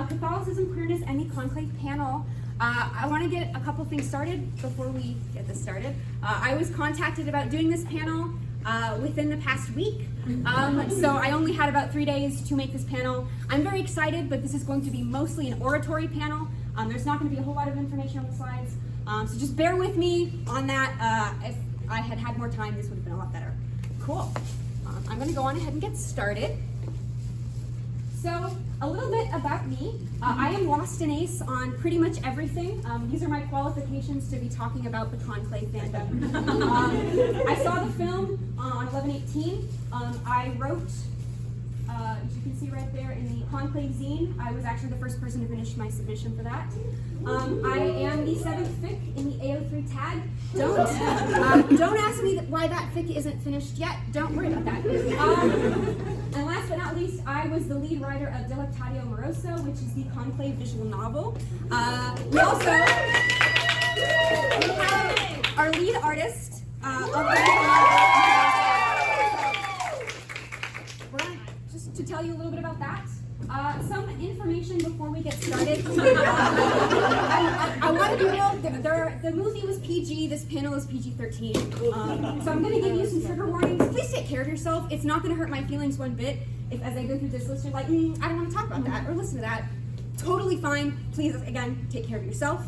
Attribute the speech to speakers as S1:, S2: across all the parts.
S1: Catholicism, Queerness, and the Conclave panel. I want to get a couple things started before we get this started. I was contacted about doing this panel within the past week, so I only had about 3 days to make this panel. I'm very excited, but this is going to be mostly an oratory panel. There's not going to be a whole lot of information on the slides, so just bear with me on that. If I had had more time, this would have been a lot better. Cool. I'm going to go on ahead and get started. So, a little bit about me. I am lost and ace on pretty much everything. These are my qualifications to be talking about the Conclave fandom. I saw the film on 11/18. I wrote, as you can see right there in the Conclave zine, I was actually the first person to finish my submission for that. I am the 7th fic in the AO3 tag. Don't ask me why that fic isn't finished yet. Don't worry about that. And last but not least, I was the lead writer of Delectatio Moroso, which is the Conclave visual novel. We also have our lead artist of the visual novel. Just to tell you a little bit about that. Some information before we get started. I want to be real. The movie was PG. This panel is PG-13. So I'm going to give you some trigger warnings. Please take care of yourself. It's not going to hurt my feelings one bit. If as I go through this list, you're like, I don't want to talk about that or listen to that. Totally fine. Please, again, take care of yourself.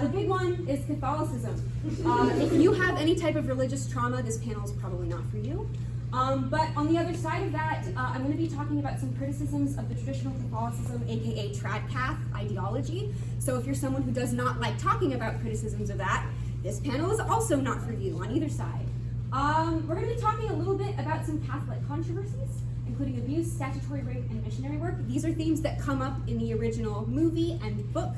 S1: The big one is Catholicism. If you have any type of religious trauma, this panel is probably not for you. But on the other side of that, I'm going to be talking about some criticisms of the traditional Catholicism, aka trad path ideology. So if you're someone who does not like talking about criticisms of that, this panel is also not for you on either side. We're going to be talking a little bit about some Catholic controversies, including abuse, statutory rape, and missionary work. These are themes that come up in the original movie and book.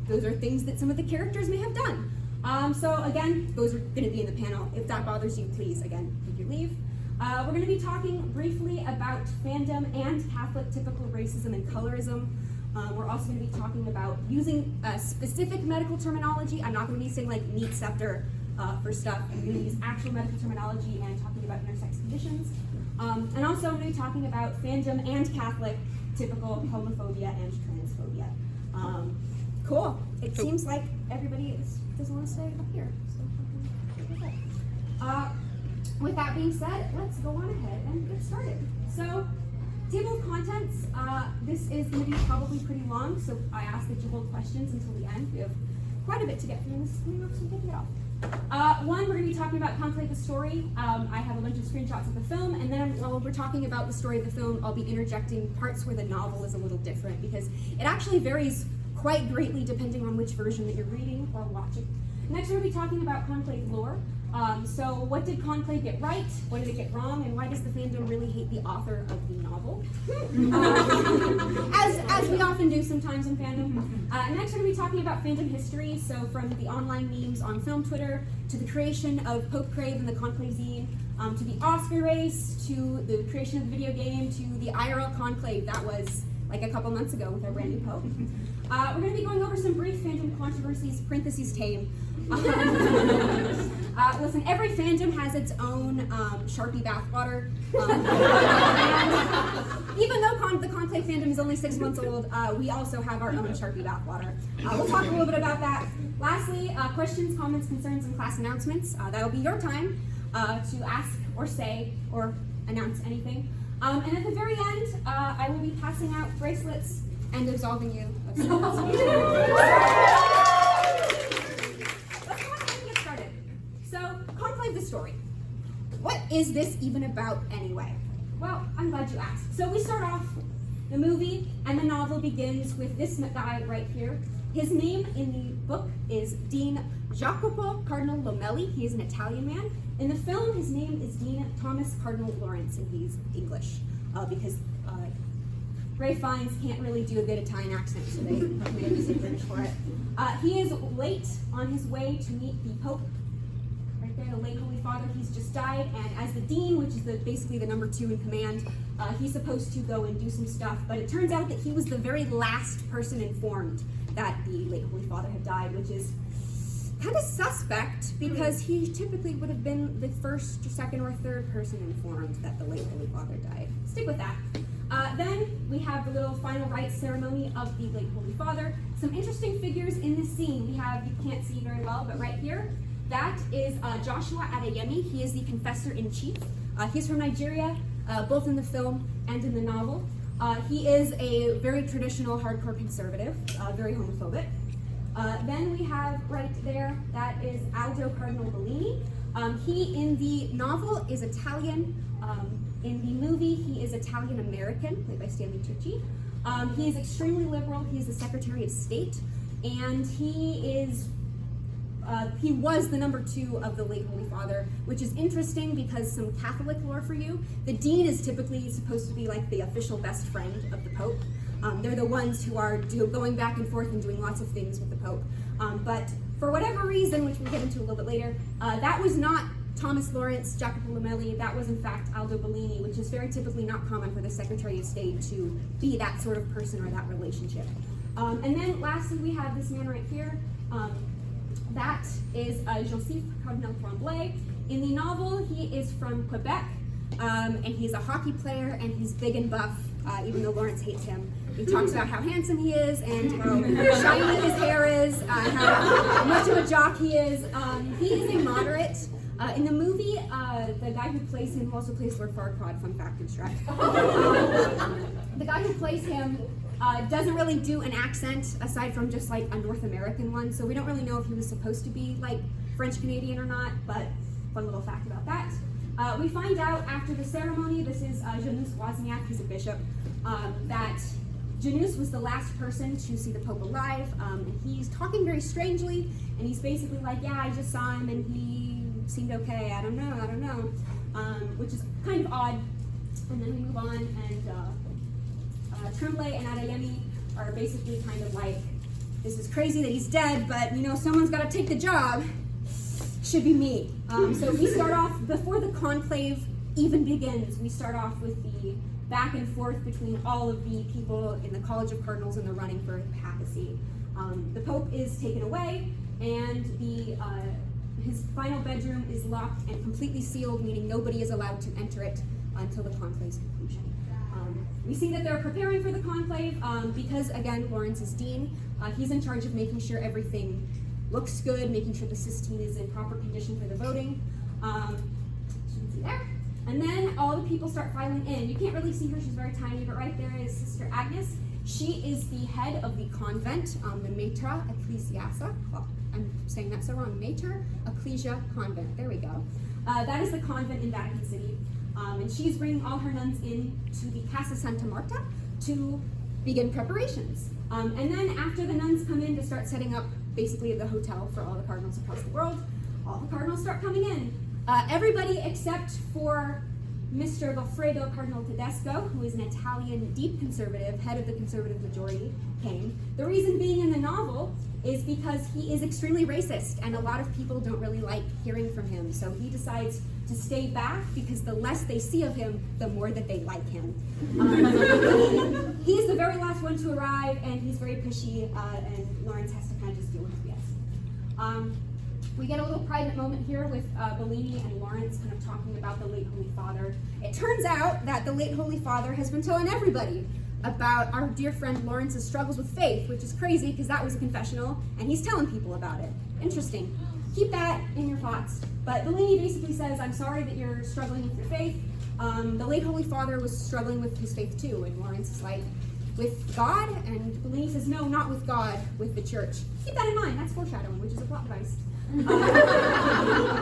S1: Those are things that some of the characters may have done. So again, those are going to be in the panel. If that bothers you, please, again, take your leave. We're going to be talking briefly about fandom and Catholic typical racism and colorism. We're also going to be talking about using specific medical terminology. I'm not going to be saying like neat scepter for stuff. I'm going to use actual medical terminology and talking about intersex conditions. And also I'm going to be talking about fandom and Catholic typical homophobia and transphobia. Cool. It seems like everybody doesn't want to stay up here. So, with that being said, let's go on ahead and get started. So, table of contents. This is going to be probably pretty long, so I ask that you hold questions until the end. We have quite a bit to get through. This is going to be taking it off. One, we're going to be talking about Conclave the story. I have a bunch of screenshots of the film, and then while we're talking about the story of the film, I'll be interjecting parts where the novel is a little different because it actually varies quite greatly depending on which version that you're reading or watching. Next, we're going to be talking about Conclave lore. So what did Conclave get right? What did it get wrong? And why does the fandom really hate the author of the novel? As we often do sometimes in fandom. Next, we're going to be talking about fandom history. So from the online memes on film Twitter, to the creation of Pope Crave and the Conclave zine, to the Oscar race, to the creation of the video game, to the IRL Conclave that was like a couple months ago with our brand new Pope. We're going to be going over some brief fandom controversies, parentheses tame. Listen, every fandom has its own Sharpie bathwater. Even though the Conclave fandom is only 6 months old, we also have our own Sharpie bathwater. We'll talk a little bit about that. Lastly, questions, comments, concerns, and class announcements. That'll be your time to ask or say or announce anything. And at the very end, I will be passing out bracelets and absolving you of sins. Let's go ahead and get started. So, Conclave the story. What is this even about anyway? Well, I'm glad you asked. So we start off, the movie and the novel begins with this guy right here. His name in the book is Dean Jacopo Cardinal Lomelli. He is an Italian man. In the film, his name is Dean Thomas Cardinal Lawrence, and he's English because Ray Fiennes can't really do a good Italian accent, so they made him say British for it. He is late on his way to meet the Pope. Right there, the late Holy Father, he's just died, and as the Dean, which is basically the number 2 in command, he's supposed to go and do some stuff, but it turns out that he was the very last person informed that the late Holy Father had died, which is kind of suspect because he typically would have been the first, second, or third person informed that the late Holy Father died. Stick with that. Then we have the little final rites ceremony of the late Holy Father. Some interesting figures in this scene. We have, you can't see very well, but right here, that is Joshua Adeyemi. He is the confessor-in-chief. He's from Nigeria, both in the film and in the novel. He is a very traditional, hardcore conservative, very homophobic. Then we have right there, that is Aldo Cardinal Bellini. He, in the novel, is Italian. In the movie, he is Italian-American, played by Stanley Tucci. He is extremely liberal. He is the Secretary of State, and he was the number 2 of the late Holy Father, which is interesting because some Catholic lore for you. The dean is typically supposed to be like the official best friend of the Pope. They're the ones who are going back and forth and doing lots of things with the Pope. But for whatever reason, which we'll get into a little bit later, that was not Thomas Lawrence, Jacopo Lomelli. That was in fact Aldo Bellini, which is very typically not common for the Secretary of State to be that sort of person or that relationship. And then lastly, we have this man right here. That is Joseph Cardinal Tremblay. In the novel, he is from Quebec, and he's a hockey player, and he's big and buff, even though Lawrence hates him. He talks about how handsome he is, and how shiny his hair is, how much of a jock he is. He is a moderate. In the movie, the guy who plays him, who also plays Lord Farquaad, fun fact in Shrek, the guy who plays him doesn't really do an accent aside from just like a North American one, so we don't really know if he was supposed to be like French Canadian or not, but fun little fact about that. We find out after the ceremony, this is Janus Wozniak, he's a bishop, that Janus was the last person to see the Pope alive, and he's talking very strangely, and he's basically like, yeah, I just saw him and he seemed okay, I don't know, which is kind of odd. And then we move on, and Tremblay and Adeyemi are basically kind of like, this is crazy that he's dead, but you know, someone's got to take the job. Should be me. So we start off, before the conclave even begins, we start off with the back and forth between all of the people in the College of Cardinals in the running for the papacy. The Pope is taken away, and his final bedroom is locked and completely sealed, meaning nobody is allowed to enter it until the conclave's conclusion. We see that they're preparing for the conclave because, again, Lawrence is dean. He's in charge of making sure everything looks good, making sure the Sistine is in proper condition for the voting. As you can see there. And then all the people start filing in. You can't really see her, she's very tiny, but right there is Sister Agnes. She is the head of the convent, the Mater Ecclesiassa. Well, I'm saying that so wrong. Mater Ecclesia Convent. There we go. That is the convent in Vatican City. And she's bringing all her nuns in to the Casa Santa Marta to begin preparations. And then after the nuns come in to start setting up basically the hotel for all the cardinals across the world, all the cardinals start coming in. Everybody except for Mr. Goffredo Cardinal Tedesco, who is an Italian deep conservative, head of the conservative majority, came. The reason being in the novel is because he is extremely racist, and a lot of people don't really like hearing from him. So he decides to stay back because the less they see of him, the more that they like him. He's the very last one to arrive, and he's very pushy, and Lawrence has to kind of just deal with his BS. We get a little private moment here with Bellini and Lawrence kind of talking about the late Holy Father. It turns out that the late Holy Father has been telling everybody about our dear friend Lawrence's struggles with faith, which is crazy because that was a confessional, and he's telling people about it. Interesting. Keep that in your thoughts. But Bellini basically says, I'm sorry that you're struggling with your faith. The late Holy Father was struggling with his faith too, and Lawrence is like, with God? And Bellini says, no, not with God, with the church. Keep that in mind, that's foreshadowing, which is a plot device.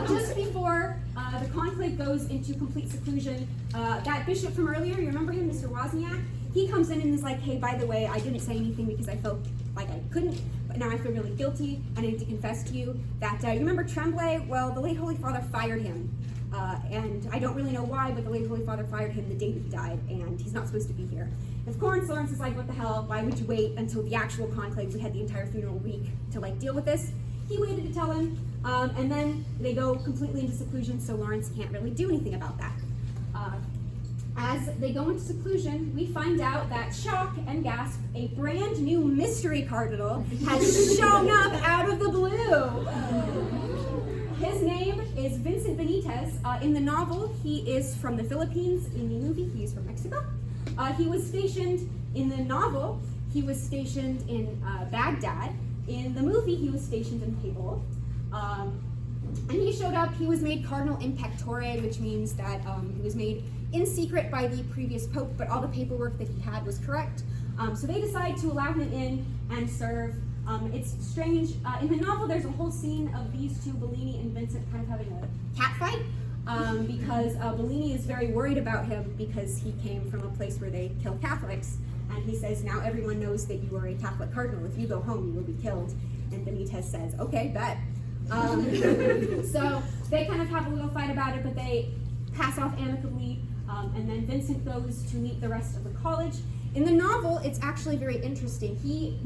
S1: Just before the conclave goes into complete seclusion, that bishop from earlier, you remember him, Mr. Wozniak? He comes in and is like, hey, by the way, I didn't say anything because I felt like I couldn't, but now I feel really guilty, and I need to confess to you that, you remember Tremblay? Well, the late Holy Father fired him, and I don't really know why, but the late Holy Father fired him the day that he died, and he's not supposed to be here. Of course, Lawrence is like, what the hell, why would you wait until the actual conclave? We had the entire funeral week to like deal with this. He waited to tell him, and then they go completely into seclusion, so Lawrence can't really do anything about that. As they go into seclusion, we find out that, shock and gasp, a brand new mystery cardinal has shown up out of the blue. His name is Vincent Benitez. In the novel, he is from the Philippines. In the movie, he is from Mexico. He was stationed in the novel. He was stationed in Baghdad. In the movie, he was stationed in Kabul. And he showed up. He was made cardinal in pectore, which means that he was made in secret by the previous pope, but all the paperwork that he had was correct. So they decide to allow him in and serve. It's strange. In the novel, there's a whole scene of these two, Bellini and Vincent, kind of having a cat fight because Bellini is very worried about him because he came from a place where they kill Catholics. And he says, now everyone knows that you are a Catholic cardinal. If you go home, you will be killed. And Benitez says, okay, bet. So they kind of have a little fight about it, but they pass off amicably. And then Vincent goes to meet the rest of the college. In the novel, it's actually very interesting.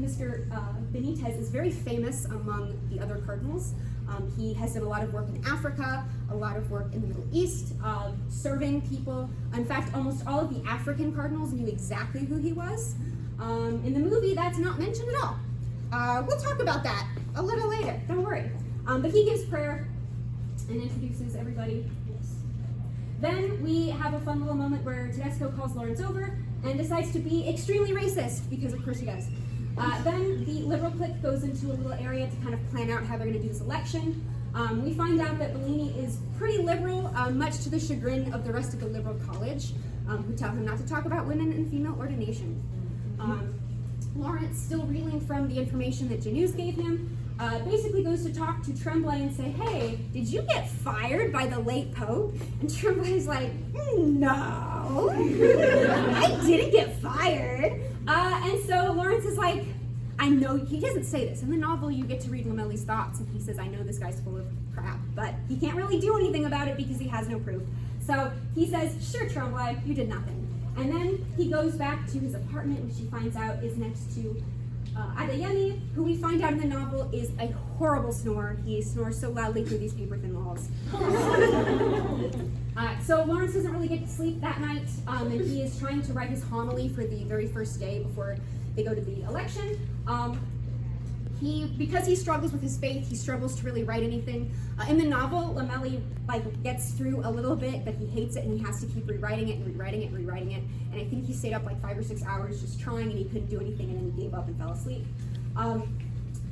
S1: Mr. Benitez, is very famous among the other cardinals. He has done a lot of work in Africa, a lot of work in the Middle East, serving people. In fact, almost all of the African cardinals knew exactly who he was. In the movie, that's not mentioned at all. We'll talk about that a little later, don't worry. But he gives prayer and introduces everybody. Then we have a fun little moment where Tedesco calls Lawrence over and decides to be extremely racist, because of course he does. Then the liberal clique goes into a little area to kind of plan out how they're going to do this election. We find out that Bellini is pretty liberal, much to the chagrin of the rest of the liberal college, who tell him not to talk about women and female ordination. Lawrence, still reeling from the information that Janus gave him, basically goes to talk to Tremblay and say, hey, did you get fired by the late Pope? And Tremblay's like, no, I didn't get fired. And so Lawrence is like, I know, he doesn't say this. In the novel, you get to read Lamelli's thoughts, and he says, I know this guy's full of crap, but he can't really do anything about it because he has no proof. So he says, sure, Tremblay, you did nothing. And then he goes back to his apartment, which he finds out is next to Adeyemi, who we find out in the novel is a horrible snorer. He snores so loudly through these paper-thin walls. So Lawrence doesn't really get to sleep that night, and he is trying to write his homily for the very first day before they go to the election. Because he struggles with his faith, he struggles to really write anything. In the novel, Lamelli gets through a little bit, but he hates it and he has to keep rewriting it and rewriting it and rewriting it. And I think he stayed up 5 or 6 hours just trying, and he couldn't do anything, and then he gave up and fell asleep. The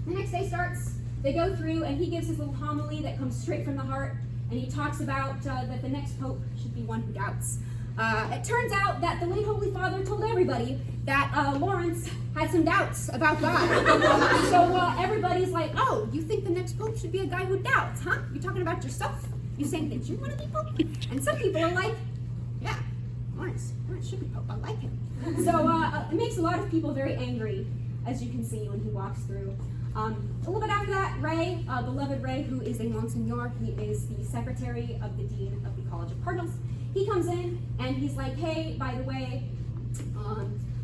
S1: next day starts, they go through, and he gives his little homily that comes straight from the heart, and he talks about that the next pope should be one who doubts. It turns out that the late Holy Father told everybody that Lawrence had some doubts about God. So everybody's like, oh, you think the next pope should be a guy who doubts, huh? You talking about yourself? You saying that you want to be pope? And some people are like, yeah, Lawrence should be pope, I like him. So it makes a lot of people very angry, as you can see when he walks through. A little bit after that, Ray, beloved Ray, who is a Monsignor, he is the secretary of the Dean of the College of Cardinals. He comes in and he's like, hey, by the way,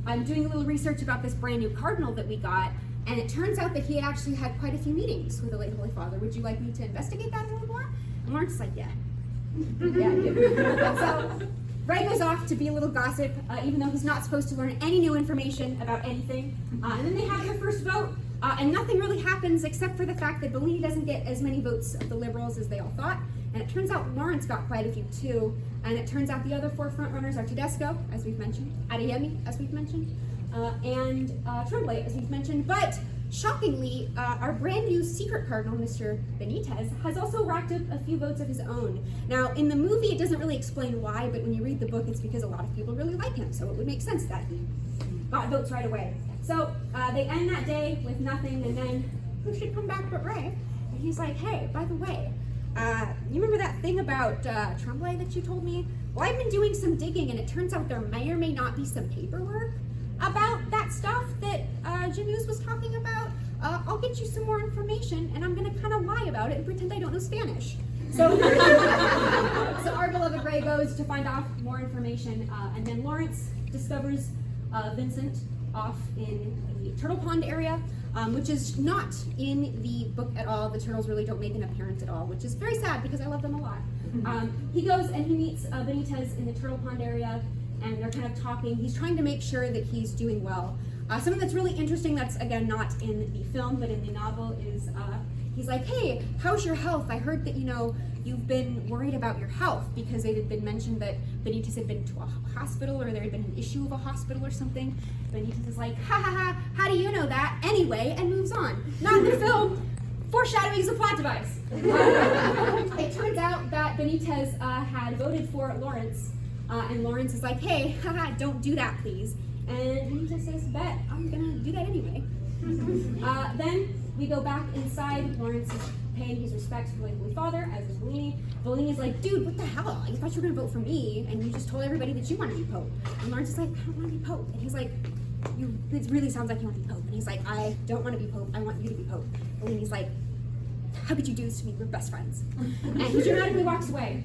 S1: I'm doing a little research about this brand new cardinal that we got, and it turns out that he actually had quite a few meetings with the late Holy Father. Would you like me to investigate that a little more? And Lawrence is like, yeah. Yeah, I do. So Ray goes off to be a little gossip, even though he's not supposed to learn any new information about anything. And then they have their first vote, and nothing really happens except for the fact that Bellini doesn't get as many votes of the liberals as they all thought. And it turns out Lawrence got quite a few too. And it turns out the other 4 front runners are Tedesco, as we've mentioned, Adeyemi, as we've mentioned, and Tremblay, as we've mentioned. But shockingly, our brand new secret cardinal, Mr. Benitez, has also racked up a few votes of his own. Now, in the movie, it doesn't really explain why, but when you read the book, it's because a lot of people really like him. So it would make sense that he got votes right away. So they end that day with nothing, and then who should come back but Ray? And he's like, hey, by the way, you remember that thing about Tremblay that you told me? Well, I've been doing some digging, and it turns out there may or may not be some paperwork about that stuff that Janus was talking about. I'll get you some more information, and I'm going to kind of lie about it and pretend I don't know Spanish. So, so our beloved Ray goes to find out more information, and then Lawrence discovers Vincent off in the Turtle Pond area, which is not in the book at all. The turtles really don't make an appearance at all, which is very sad because I love them a lot. He goes and he meets Benitez in the Turtle Pond area, and they're kind of talking. He's trying to make sure that he's doing well. Something that's really interesting that's, again, not in the film, but in the novel is he's like, hey, how's your health? I heard that, you've been worried about your health because it had been mentioned that Benitez had been to a hospital or there had been an issue of a hospital or something. Benitez is like, ha ha ha, how do you know that? Anyway, and moves on. Not in the film. Foreshadowing is a plot device. It turns out that Benitez had voted for Lawrence, and Lawrence is like, hey, haha, don't do that, please. And Benitez says, bet, I'm gonna do that anyway. Then we go back inside. Lawrence is paying his respects to the Holy Father, as is Bellini. Bellini's like, dude, what the hell? You thought you were gonna vote for me, and you just told everybody that you want to be Pope. And Lawrence is like, I don't want to be Pope. And he's like, it really sounds like you want to be Pope. And he's like, I don't want to be Pope, I want you to be Pope. Bellini's like, how could you do this to me? We're best friends. And he dramatically walks away.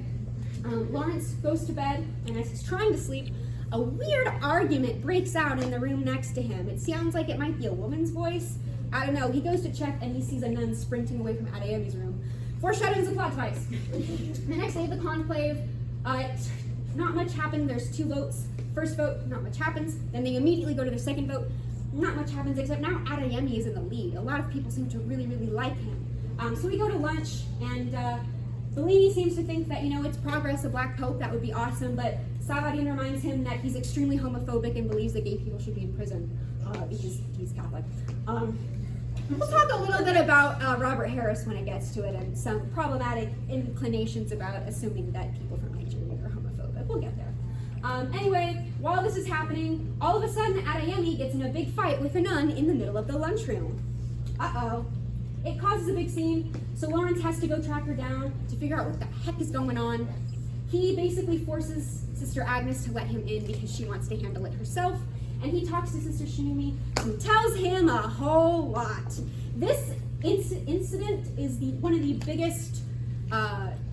S1: Lawrence goes to bed, and as he's trying to sleep, a weird argument breaks out in the room next to him. It sounds like it might be a woman's voice. I don't know. He goes to check, and he sees a nun sprinting away from Adeyemi's room. Foreshadowing is a plot device. The next day of the conclave, not much happened. There's 2 votes. First vote, not much happens. Then they immediately go to their second vote. Not much happens, except now Adeyemi is in the lead. A lot of people seem to really, really like him. So we go to lunch, and Bellini seems to think that, it's progress, a black pope, that would be awesome, but Saladin reminds him that he's extremely homophobic and believes that gay people should be in prison because he's Catholic. We'll talk a little bit about Robert Harris when it gets to it, and some problematic inclinations about assuming that people from Nigeria are homophobic. We'll get there. Anyway, while this is happening, all of a sudden Adeyemi gets in a big fight with a nun in the middle of the lunchroom. Uh-oh. It causes a big scene, so Lawrence has to go track her down to figure out what the heck is going on. He basically forces Sister Agnes to let him in because she wants to handle it herself, and he talks to Sister Shinumi, who tells him a whole lot. This incident is one of the biggest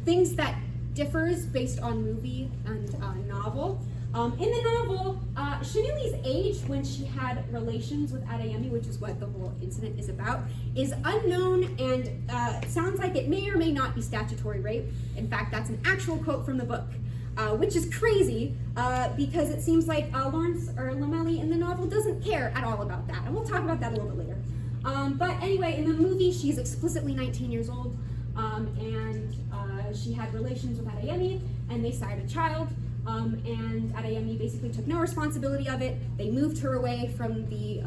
S1: things that differs based on movie and novel. In the novel, Shinumi's age when she had relations with Adeyemi, which is what the whole incident is about, is unknown, and sounds like it may or may not be statutory rape. In fact, that's an actual quote from the book, which is crazy because it seems like Lawrence or Lamelli in the novel doesn't care at all about that, and we'll talk about that a little bit later. But anyway, in the movie, she's explicitly 19 years old, and she had relations with Adeyemi, and they sired a child. And Adeyemi basically took no responsibility of it. They moved her away from the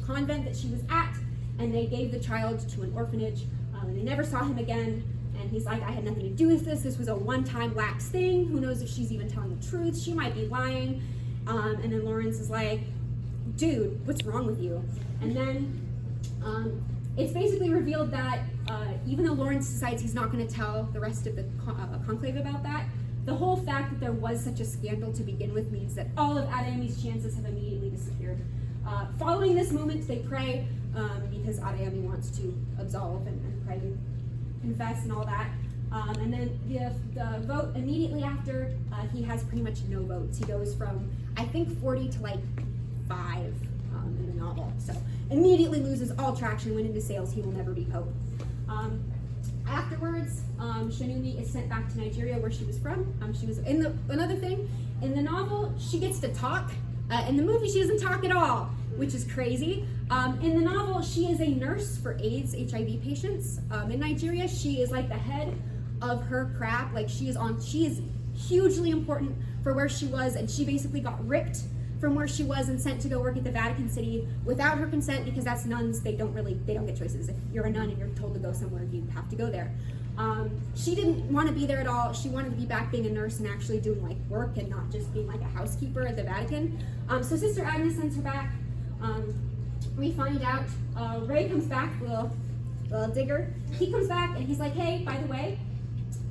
S1: convent that she was at, and they gave the child to an orphanage, and they never saw him again. And he's like, I had nothing to do with this. This was a one-time lax thing. Who knows if she's even telling the truth? She might be lying. And then Lawrence is like, dude, what's wrong with you? And then it's basically revealed that even though Lawrence decides he's not going to tell the rest of the conclave about that, the whole fact that there was such a scandal to begin with means that all of Adeyemi's chances have immediately disappeared. Following this moment, they pray because Adeyemi wants to absolve and pray and confess and all that. And then the vote immediately after, he has pretty much no votes. He goes from, I think, 40 to like 5 in the novel. So immediately loses all traction, went into sales, he will never be Pope. Afterwards, Shinumi is sent back to Nigeria, where she was from. She was another thing in the novel. She gets to talk. In the movie, she doesn't talk at all, which is crazy. In the novel, she is a nurse for AIDS, HIV patients. In Nigeria, she is like the head of her craft. Like she is hugely important for where she was, and she basically got ripped from where she was and sent to go work at the Vatican City without her consent, because that's nuns, they don't get choices. If you're a nun and you're told to go somewhere, you have to go there. She didn't want to be there at all. She wanted to be back being a nurse and actually doing like work and not just being like a housekeeper at the Vatican. So Sister Agnes sends her back. We find out Ray comes back, little digger. He comes back and he's like, hey, by the way,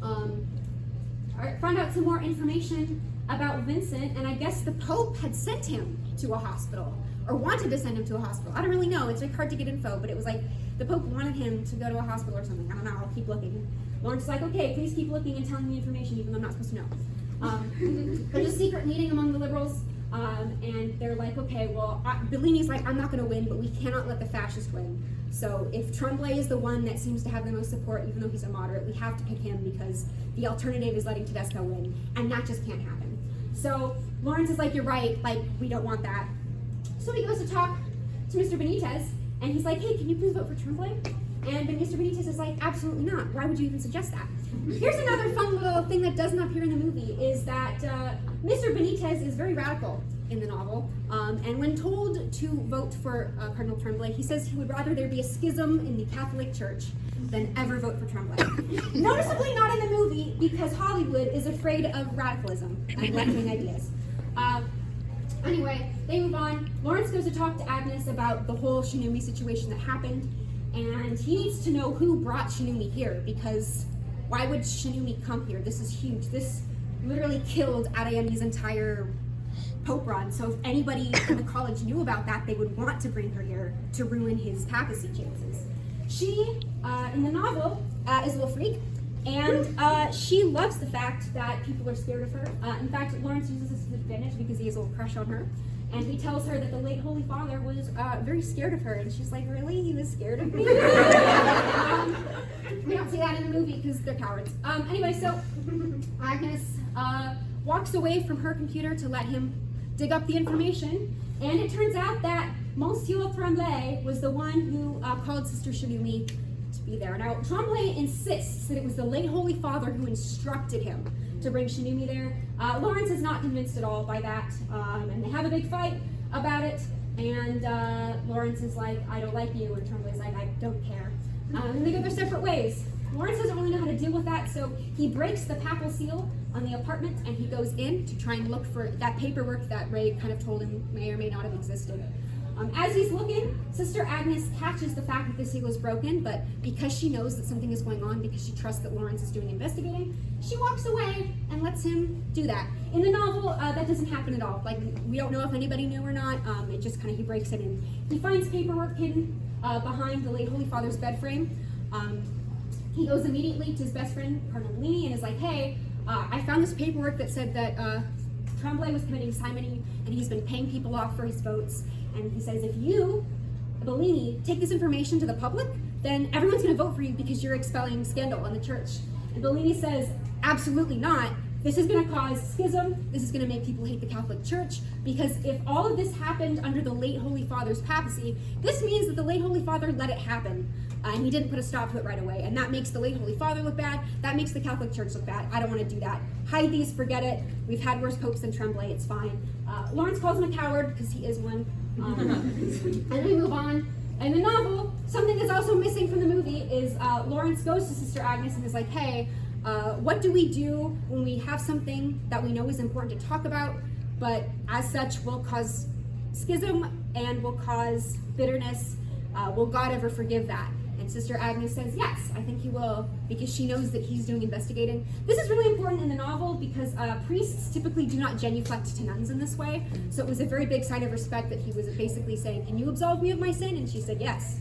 S1: I found out some more information about Vincent, and I guess the Pope had sent him to a hospital, or wanted to send him to a hospital. I don't really know, it's like hard to get info, but it was like the Pope wanted him to go to a hospital or something. I don't know, I'll keep looking. Lawrence is like, okay, please keep looking and telling me information even though I'm not supposed to know. There's a secret meeting among the liberals, and they're like, okay, well, Bellini's like, I'm not gonna win, but we cannot let the fascist win. So if Tremblay is the one that seems to have the most support, even though he's a moderate, we have to pick him because the alternative is letting Tedesco win, and that just can't happen. So Lawrence is like, you're right, like, we don't want that. So he goes to talk to Mr. Benitez, and he's like, hey, can you please vote for Tremblay? And then Mr. Benitez is like, absolutely not. Why would you even suggest that? Here's another fun little thing that doesn't appear in the movie, is that Mr. Benitez is very radical in the novel, and when told to vote for Cardinal Tremblay, he says he would rather there be a schism in the Catholic Church than ever vote for Tremblay. Noticeably not in the movie, because Hollywood is afraid of radicalism and left-wing ideas. Anyway, they move on. Lawrence goes to talk to Agnes about the whole Shinumi situation that happened, and he needs to know who brought Shinumi here, because why would Shinumi come here? This is huge. This literally killed Adeyemi's entire Pope run, so if anybody in the college knew about that, they would want to bring her here to ruin his papacy chances. She, in the novel, is a little freak, and she loves the fact that people are scared of her. In fact, Lawrence uses this as an advantage because he has a little crush on her, and he tells her that the late Holy Father was very scared of her, and she's like, really? He was scared of me? We don't see that in the movie because they're cowards. Anyway, so Agnes walks away from her computer to let him dig up the information, and it turns out that Monsieur Tremblay was the one who called Sister Shinumi to be there. Now, Tremblay insists that it was the late Holy Father who instructed him to bring Shinumi there. Lawrence is not convinced at all by that, and they have a big fight about it, and Lawrence is like, I don't like you, and Tremblay's like, I don't care. And they go their separate ways. Lawrence doesn't really know how to deal with that, so he breaks the papal seal on the apartment, and he goes in to try and look for that paperwork that Ray kind of told him may or may not have existed. As he's looking, Sister Agnes catches the fact that the seal is broken, but because she knows that something is going on, because she trusts that Lawrence is doing investigating, she walks away and lets him do that. In the novel, that doesn't happen at all. Like, we don't know if anybody knew or not. It just kind of, he breaks it in. He finds paperwork hidden behind the late Holy Father's bed frame. He goes immediately to his best friend, Cardinal Bellini, and is like, hey, I found this paperwork that said that Tremblay was committing simony, and he's been paying people off for his votes. And he says, if you, Bellini, take this information to the public, then everyone's going to vote for you because you're expelling scandal in the church. And Bellini says, absolutely not. This is going to cause schism. This is going to make people hate the Catholic Church, because if all of this happened under the late Holy Father's papacy, this means that the late Holy Father let it happen, and he didn't put a stop to it right away. And that makes the late Holy Father look bad. That makes the Catholic Church look bad. I don't want to do that. Hide these, forget it. We've had worse popes than Tremblay. It's fine. Lawrence calls him a coward because he is one. And then we move on. In the novel, something that's also missing from the movie is Lawrence goes to Sister Agnes and is like, hey, what do we do when we have something that we know is important to talk about, but as such will cause schism and will cause bitterness? Will God ever forgive that? And Sister Agnes says, yes, I think he will, because she knows that he's doing investigating. This is really important in the novel because priests typically do not genuflect to nuns in this way. So it was a very big sign of respect that he was basically saying, can you absolve me of my sin? And she said, yes.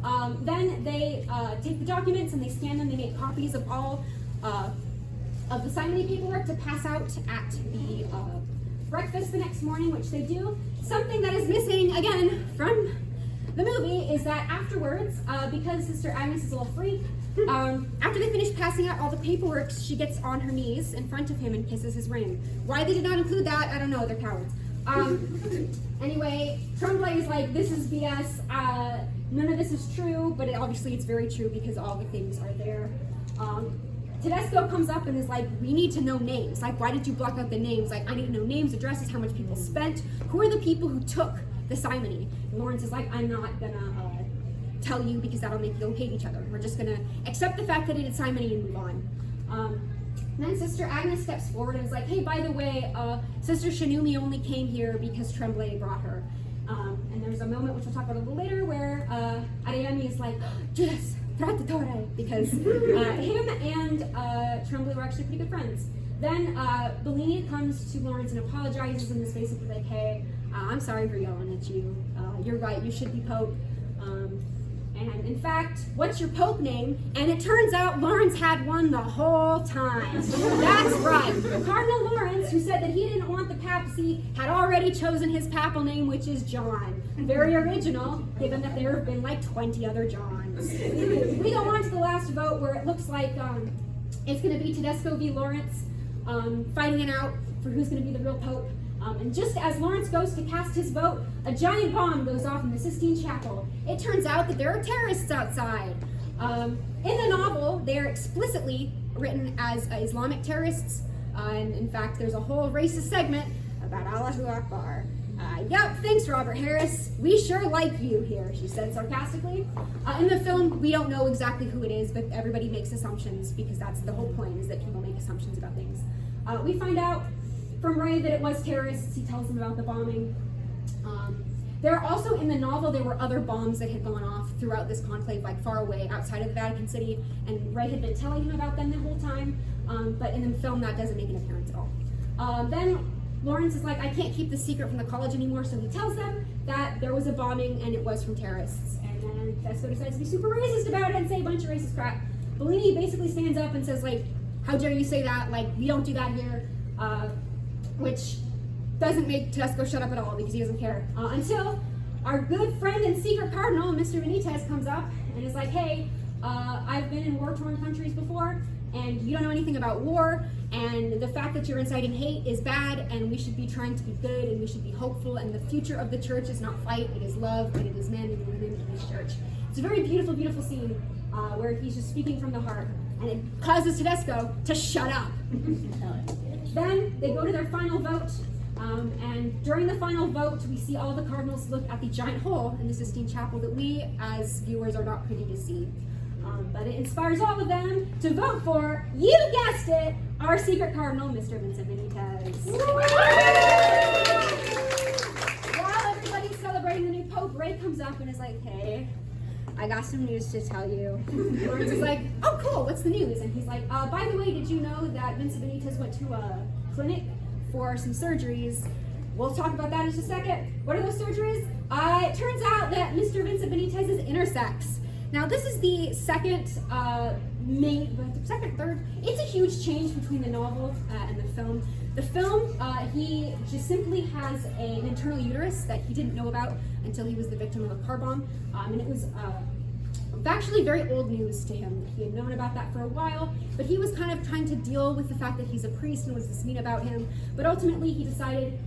S1: Then they take the documents and they scan them. They make copies of all of the simony paperwork to pass out at the breakfast the next morning, which they do. Something that is missing, again, from the movie is that afterwards, because Sister Agnes is a little freak, after they finish passing out all the paperwork, she gets on her knees in front of him and kisses his ring. Why they did not include that, I don't know, they're cowards. Anyway, Tremblay is like, this is BS, none of this is true, but obviously it's very true because all the things are there. Tedesco comes up and is like, we need to know names. Like, why did you block out the names? Like, I need to know names, addresses, how much people spent, who are the people who took the simony? And Lawrence is like, I'm not gonna tell you because that'll make you hate each other. We're just gonna accept the fact that he did simony and move on. Then Sister Agnes steps forward and is like, hey, by the way, Sister Shinumi only came here because Tremblay brought her. And there's a moment, which we'll talk about a little later, where Adeyemi is like, Judas, traditore, because him and Tremblay were actually pretty good friends. Then Bellini comes to Lawrence and apologizes and is basically like, hey, I'm sorry for yelling at you. You're right, you should be Pope. And in fact, what's your Pope name? And it turns out Lawrence had one the whole time. That's right. Cardinal Lawrence, who said that he didn't want the papacy, had already chosen his papal name, which is John. Very original, given that there have been like 20 other Johns. We go on to the last vote where it looks like it's going to be Tedesco v. Lawrence, fighting it out for who's going to be the real Pope. And just as Lawrence goes to cast his vote, a giant bomb goes off in the Sistine Chapel. It turns out that there are terrorists outside. In the novel, they are explicitly written as Islamic terrorists, and in fact, there's a whole racist segment about Allahu Akbar. Yep, thanks, Robert Harris. We sure like you here, she said sarcastically. In the film, we don't know exactly who it is, but everybody makes assumptions because that's the whole point, is that people make assumptions about things. We find out from Ray that it was terrorists. He tells them about the bombing. There are also, in the novel, there were other bombs that had gone off throughout this conclave, like far away outside of the Vatican City, and Ray had been telling him about them the whole time, but in the film that doesn't make an appearance at all. Then Lawrence is like, I can't keep the secret from the college anymore, so he tells them that there was a bombing and it was from terrorists. And then Tesco decides to be super racist about it and say a bunch of racist crap. Bellini basically stands up and says, like, how dare you say that? Like, we don't do that here. Which doesn't make Tesco shut up at all because he doesn't care. Until our good friend and secret cardinal, Mr. Benitez, comes up and is like, hey, I've been in war-torn countries before, and you don't know anything about war, and the fact that you're inciting hate is bad, and we should be trying to be good, and we should be hopeful, and the future of the church is not fight, it is love, and it is men and women in this church. It's a very beautiful, beautiful scene where he's just speaking from the heart, and it causes Tedesco to shut up. Then they go to their final vote, and during the final vote, we see all the cardinals look at the giant hole in the Sistine Chapel that we, as viewers, are not privy to see. But it inspires all of them to vote for, you guessed it, our secret cardinal, Mr. Vincent Benitez. While everybody's celebrating the new Pope, Ray comes up and is like, hey, I got some news to tell you. Lawrence is like, oh cool, what's the news? And he's like, by the way, did you know that Vincent Benitez went to a clinic for some surgeries? We'll talk about that in just a second. What are those surgeries? It turns out that Mr. Vincent Benitez is intersex. Now this is the second, third, it's a huge change between the novel and the film. The film, he just simply has an internal uterus that he didn't know about until he was the victim of a car bomb. And it was actually very old news to him. He had known about that for a while, but he was kind of trying to deal with the fact that he's a priest and what does this mean about him. But ultimately he decided,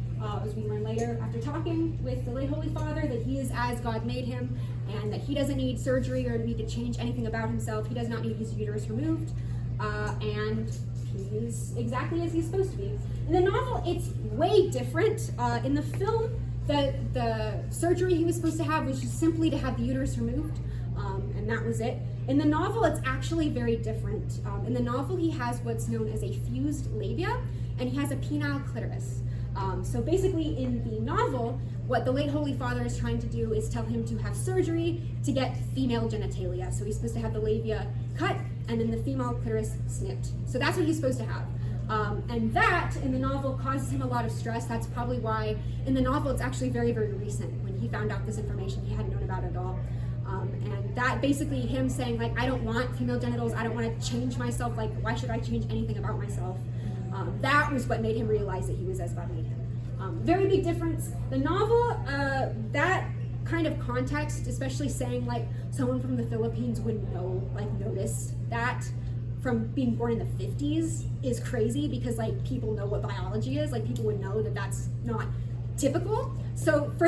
S1: as we learn later, after talking with the late Holy Father, that he is as God made him, and that he doesn't need surgery or need to change anything about himself. He does not need his uterus removed, and he is exactly as he's supposed to be. In the novel, it's way different. In the film, the surgery he was supposed to have was just simply to have the uterus removed, and that was it. In the novel, it's actually very different. In the novel, he has what's known as a fused labia, and he has a penile clitoris. So basically in the novel, what the late Holy Father is trying to do is tell him to have surgery to get female genitalia. So he's supposed to have the labia cut and then the female clitoris snipped. So that's what he's supposed to have. And that, in the novel, causes him a lot of stress. That's probably why, in the novel, it's actually very, very recent when he found out this information. He hadn't known about it at all. And that basically him saying, like, I don't want female genitals, I don't want to change myself, like, why should I change anything about myself? That was what made him realize that he was as God made him. Very big difference. The novel, that kind of context, especially saying like someone from the Philippines would know, like notice that from being born in the 50s is crazy because like people know what biology is, like people would know that that's not typical. So for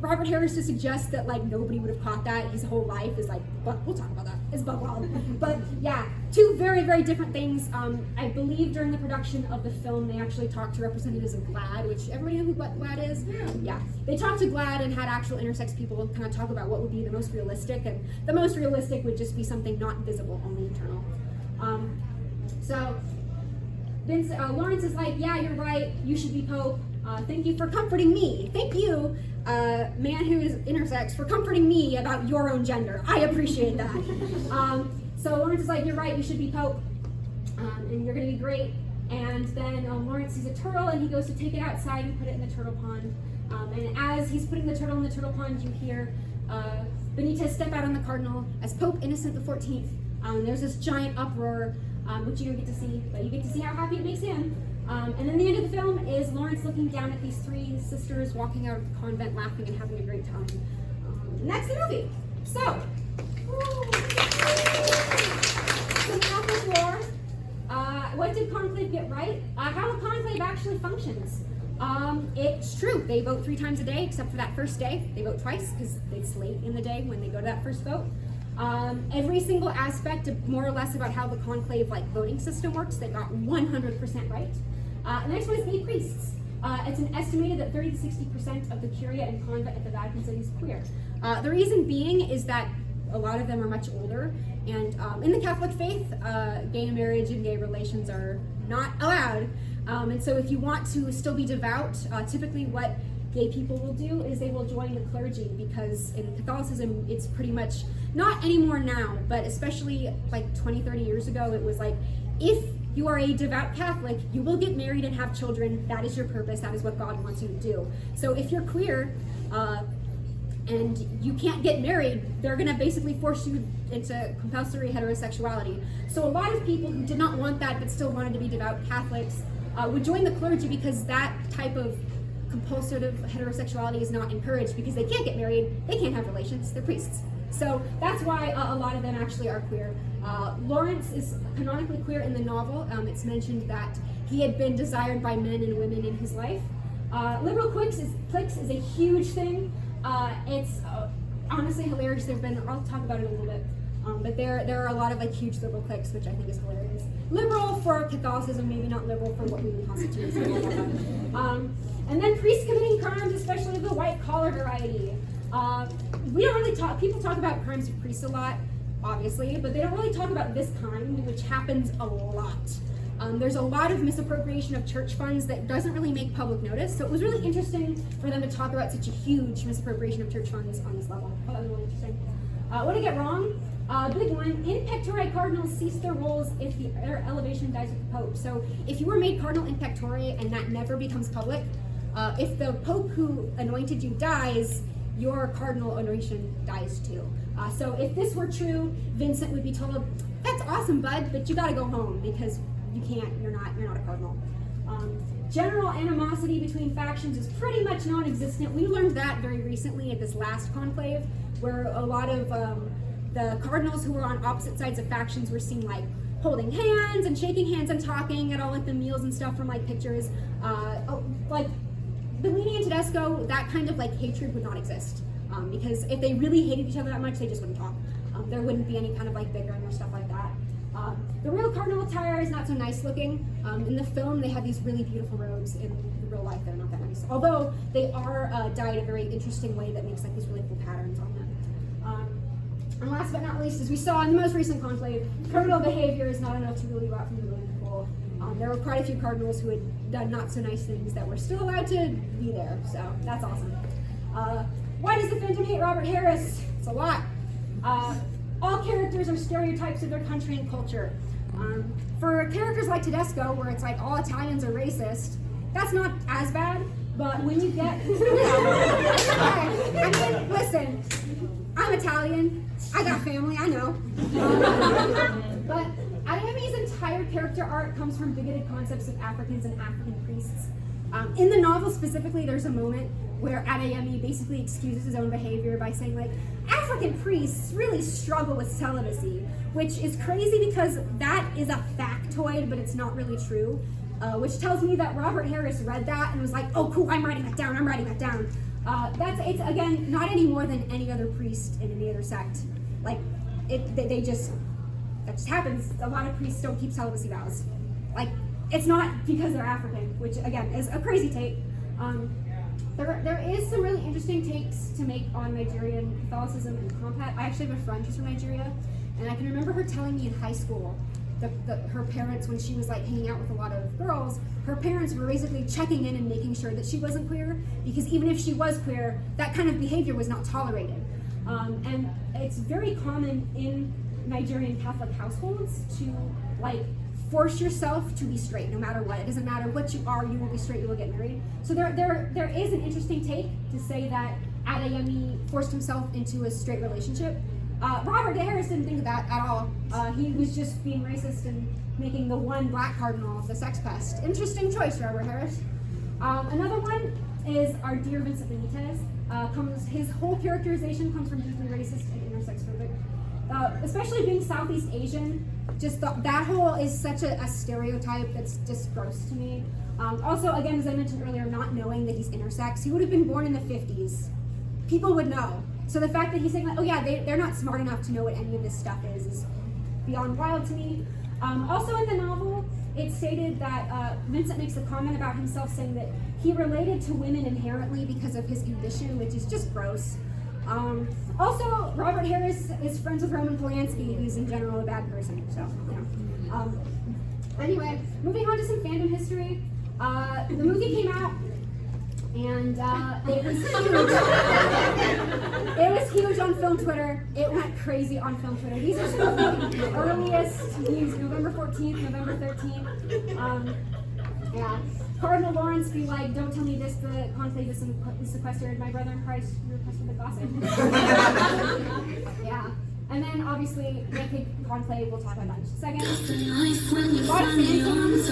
S1: Robert Harris to suggest that like nobody would have caught that his whole life is like, but we'll talk about that. It's butt wild. But yeah, two very, very different things. I believe during the production of the film, they actually talked to representatives of GLAAD, which everybody know who GLAAD is? Yeah. They talked to GLAAD and had actual intersex people kind of talk about what would be the most realistic, and the most realistic would just be something not visible, only internal. So Lawrence is like, yeah, you're right, you should be Pope. Thank you for comforting me. Thank you, man who is intersex, for comforting me about your own gender. I appreciate that. So Lawrence is like, you're right, you should be Pope, and you're going to be great. And then Lawrence sees a turtle, and he goes to take it outside and put it in the turtle pond. And as he's putting the turtle in the turtle pond, you hear Benitez step out on the cardinal as Pope Innocent XIV. There's this giant uproar, which you don't get to see, but you get to see how happy it makes him. And then the end of the film is Lawrence looking down at these three sisters walking out of the convent laughing and having a great time. And that's the movie. So, some Catholic lore. What did Conclave get right? How a conclave actually functions. It's true. They vote 3 times a day, except for that first day. They vote twice because it's late in the day when they go to that first vote. Every single aspect of more or less about how the conclave voting system works, they got 100% right. The next one is gay priests. It's an estimated that 30 to 60% of the curia and convent at the Vatican City is queer. The reason being is that a lot of them are much older, and in the Catholic faith, gay marriage and gay relations are not allowed. And so if you want to still be devout, typically what gay people will do is they will join the clergy, because in Catholicism, it's pretty much, not anymore now, but especially 20, 30 years ago, it was if you are a devout Catholic, you will get married and have children. That is your purpose. That is what God wants you to do. So if you're queer, and you can't get married, they're gonna basically force you into compulsory heterosexuality. So a lot of people who did not want that but still wanted to be devout Catholics would join the clergy, because that type of compulsive heterosexuality is not encouraged, because they can't get married, they can't have relations, they're priests. So that's why a lot of them actually are queer. Lawrence is canonically queer in the novel. It's mentioned that he had been desired by men and women in his life. Liberal cliques is a huge thing. It's honestly hilarious. I'll talk about it a little bit, but there are a lot of huge liberal cliques, which I think is hilarious. Liberal for Catholicism, maybe not liberal for what we would constitute as liberal. And then priests committing crimes, especially the white collar variety. We don't really people talk about crimes of priests a lot, obviously, but they don't really talk about this kind, which happens a lot. There's a lot of misappropriation of church funds that doesn't really make public notice, so it was really interesting for them to talk about such a huge misappropriation of church funds on this level. Oh, that was really interesting. What did I get wrong? Big one, in pectore cardinals cease their roles if their elevation dies with the Pope. So if you were made cardinal in pectore and that never becomes public, if the Pope who anointed you dies, your cardinal anointation dies too. So if this were true, Vincent would be told, "That's awesome, bud, but you gotta go home because you can't, you're not a cardinal." General animosity between factions is pretty much non-existent. We learned that very recently at this last conclave, where a lot of the cardinals who were on opposite sides of factions were seen holding hands and shaking hands and talking at all the meals and stuff from pictures. Bellini and Tedesco, that kind of hatred would not exist, because if they really hated each other that much, they just wouldn't talk. There wouldn't be any kind of bickering or stuff like that. The real cardinal attire is not so nice looking. In the film, they have these really beautiful robes. In real life, they're not that nice. Although they are dyed a very interesting way that makes these really cool patterns on them. And last but not least, as we saw in the most recent conclave, criminal behavior is not enough to really go out from the voting pool. There were quite a few cardinals who had done not so nice things that were still allowed to be there, so that's awesome. Why does the Fandom hate Robert Harris? It's a lot. All characters are stereotypes of their country and culture. For characters like Tedesco, where it's all Italians are racist, that's not as bad, but when you get... I mean, listen, I'm Italian, I got family, I know. But Adeyemi's entire character arc comes from bigoted concepts of Africans and African priests. In the novel specifically, there's a moment where Adeyemi basically excuses his own behavior by saying African priests really struggle with celibacy, which is crazy because that is a factoid, but it's not really true, which tells me that Robert Harris read that and was like, oh cool, I'm writing that down. It's again, not any more than any other priest in any other sect. That just happens. A lot of priests don't keep celibacy vows. It's not because they're African, which again is a crazy take. There is some really interesting takes to make on Nigerian Catholicism and compat. I actually have a friend who's from Nigeria, and I can remember her telling me in high school that her parents, when she was hanging out with a lot of girls, her parents were basically checking in and making sure that she wasn't queer, because even if she was queer, that kind of behavior was not tolerated. And it's very common in Nigerian Catholic households to force yourself to be straight no matter what. It doesn't matter what you are, you will be straight, you will get married. So there is an interesting take to say that Adeyemi forced himself into a straight relationship. Robert Harris didn't think of that at all. He was just being racist and making the one black cardinal the sex pest. Interesting choice, Robert Harris. Another one is our dear Vincent Benitez. His whole characterization comes from deeply racist and intersex phobic especially being Southeast Asian, just that whole is such a stereotype that's just gross to me. Also, again, as I mentioned earlier, not knowing that he's intersex. He would have been born in the 50s. People would know. So the fact that he's saying, like, oh yeah, they're not smart enough to know what any of this stuff is beyond wild to me. Also in the novel, it's stated that Vincent makes a comment about himself saying that he related to women inherently because of his condition, which is just gross. Also, Robert Harris is friends with Roman Polanski, who's in general a bad person, so, yeah. Anyway, moving on to some fandom history. The movie came out, and it was huge. It was huge on film Twitter. It went crazy on film Twitter. These are some of the earliest news, November 14th, November 13th. Yeah. Cardinal Lawrence be like, don't tell me this, the conclave is sequestered. My brother in Christ requested the gossip. Yeah. And then, obviously, Naked Conclave, we'll talk about that in just a second. A lot of fandoms.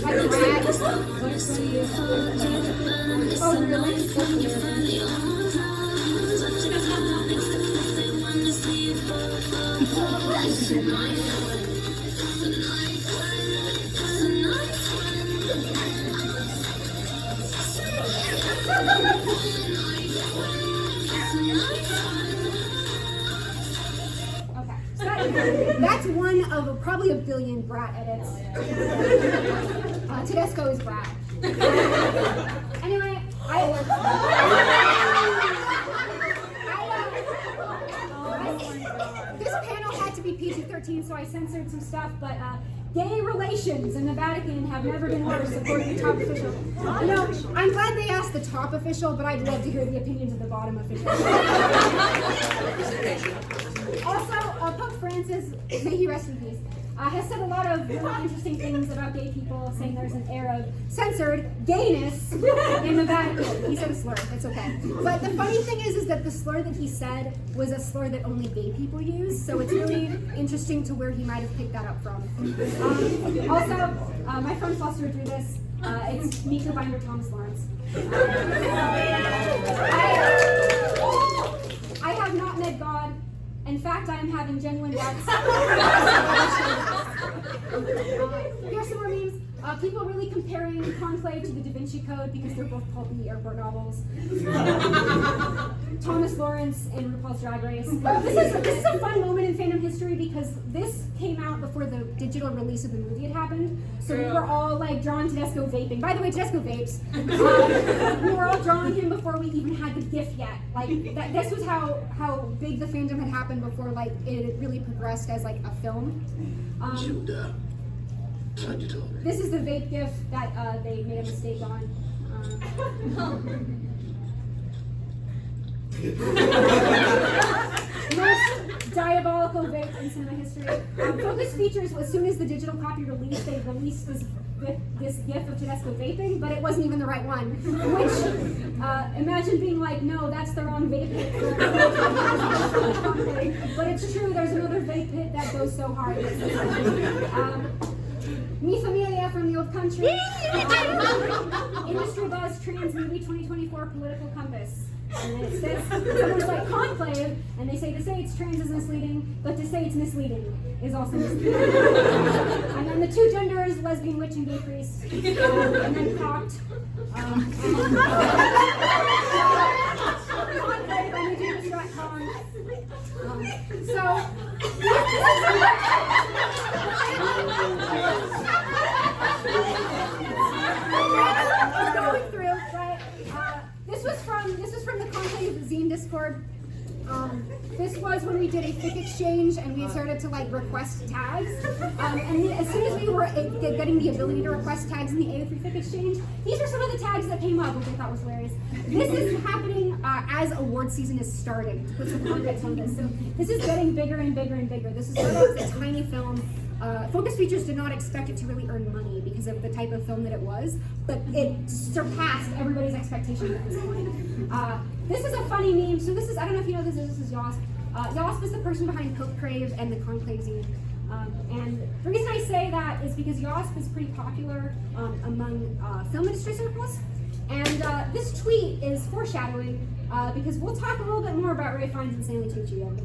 S1: Like Brad. Oh, really? That's one of probably a billion Brat edits. Tedesco is Brat. Anyway, this panel had to be PG-13, so I censored some stuff, but gay relations in the Vatican have never been worse, according to top official. You know, I'm glad they asked the top official, but I'd love to hear the opinions of the bottom official. Also, Pope Francis, may he rest in peace, has said a lot of really interesting things about gay people, saying there's an air of censored gayness in the Vatican. He said a slur, it's okay. But the funny thing is that the slur that he said was a slur that only gay people use, so it's really interesting to where he might have picked that up from. Also, my friend Foster drew this. It's Mika Binder Thomas Lawrence. I have not met God. In fact, I am having genuine doubts. Here's some more memes. People really comparing Conclave to the Da Vinci Code because they're both pulpy airport novels. Thomas Lawrence in RuPaul's Drag Race. This is a fun moment in fandom history because this came out before the digital release of the movie had happened. So we were all like drawing Tedesco vaping. By the way, Tedesco vapes. We were all drawing him before we even had the GIF yet. Like this was how big the fandom had happened before like it had really progressed as like a film. This is the vape GIF that they made a mistake on. Most diabolical vape in cinema history. Focus Features, as soon as the digital copy released, they released this GIF of Tedesco vaping, but it wasn't even the right one. Which, imagine being like, no, that's the wrong vape hit. But it's true, there's another vape hit that goes so hard. Mi Familia from the Old Country. Industry Buzz Trans Movie 2024 Political Compass. And it says, someone's like Conclave, and they say to say it's trans is misleading, but to say it's misleading is also misleading. And then the two genders, lesbian witch and gay priest. And then cocked. Conclave, I need you to start calling. Going through, right? This was from the Conclave zine Discord. This was when we did a fic exchange and we started to like request tags. And as soon as we were getting the ability to request tags in the AO3 fic exchange, these are some of the tags that came up, which I thought was hilarious. This is happening as award season is starting, to put some context on this. So this is getting bigger and bigger and bigger. This is sort of a tiny film. Focus Features did not expect it to really earn money because of the type of film that it was, but it surpassed everybody's expectations at this point. This is a funny meme. So this is, I don't know if you know this is Yosp. Yosp is the person behind Conclave and the Conclave zine. And the reason I say that is because Yosp is pretty popular among film industry circles. And this tweet is foreshadowing because we'll talk a little bit more about Ray Fiennes and Stanley Tucci and